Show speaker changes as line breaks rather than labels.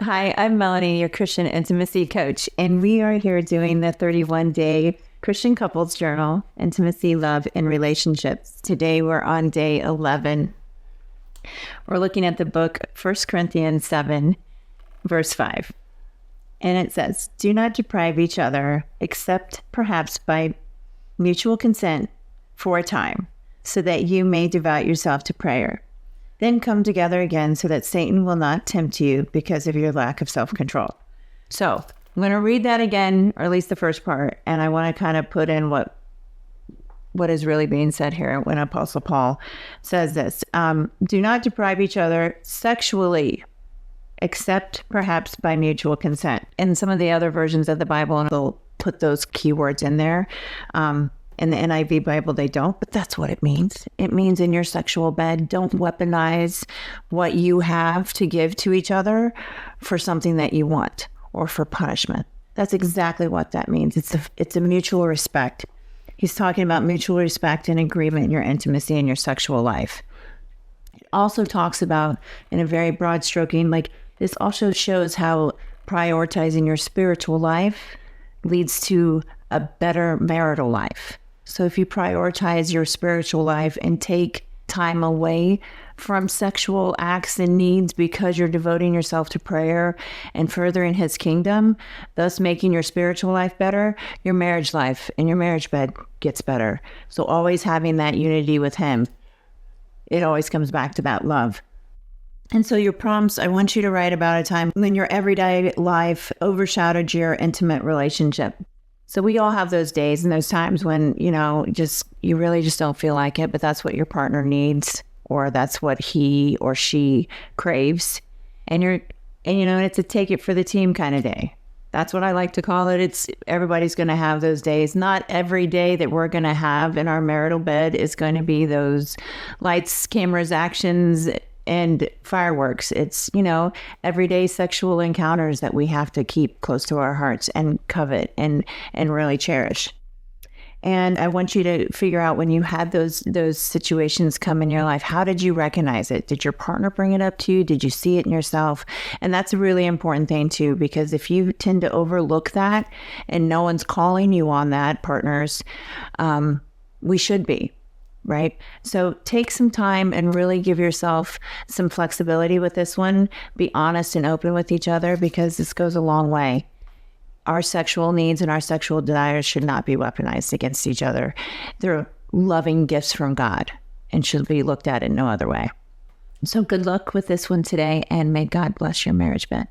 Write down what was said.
Hi, I'm Melanie, your Christian intimacy coach, and we are here doing the 31-day Christian couples journal, intimacy, love, and relationships. Today we're on day 11. We're looking at the book 1 Corinthians 7, verse 5. And it says, "Do not deprive each other, except perhaps by mutual consent for a time, so that you may devote yourself to prayer. Then come together again so that Satan will not tempt you because of your lack of self-control." So I'm going to read that again, or at least the first part, and I want to kind of put in what is really being said here when Apostle Paul says this. Do not deprive each other sexually, except perhaps by mutual consent. In some of the other versions of the Bible, and they'll put those keywords in there. In the NIV Bible, they don't, but that's what it means. It means in your sexual bed, don't weaponize what you have to give to each other for something that you want or for punishment. That's exactly what that means. It's a mutual respect. He's talking about mutual respect and agreement in your intimacy and your sexual life. It also talks about, in a very broad stroking, like this also shows how prioritizing your spiritual life leads to a better marital life. So if you prioritize your spiritual life and take time away from sexual acts and needs because you're devoting yourself to prayer and furthering his kingdom, thus making your spiritual life better, your marriage life and your marriage bed gets better. So always having that unity with him, it always comes back to that love. And so your prompts, I want you to write about a time when your everyday life overshadowed your intimate relationship. So we all have those days and those times when, you really just don't feel like it, but that's what your partner needs, or that's what he or she craves. And it's a take it for the team kind of day. That's what I like to call it. Everybody's going to have those days. Not every day that we're going to have in our marital bed is going to be those lights, cameras, actions, and fireworks. It's, everyday sexual encounters that we have to keep close to our hearts and covet and really cherish. And I want you to figure out, when you had those situations come in your life, how did you recognize it? Did your partner bring it up to you? Did you see it in yourself? And that's a really important thing too, because if you tend to overlook that and no one's calling you on that, partners, we should be. Right? So take some time and really give yourself some flexibility with this one. Be honest and open with each other, because this goes a long way. Our sexual needs and our sexual desires should not be weaponized against each other. They're loving gifts from God and should be looked at in no other way. So good luck with this one today, and may God bless your marriage bed.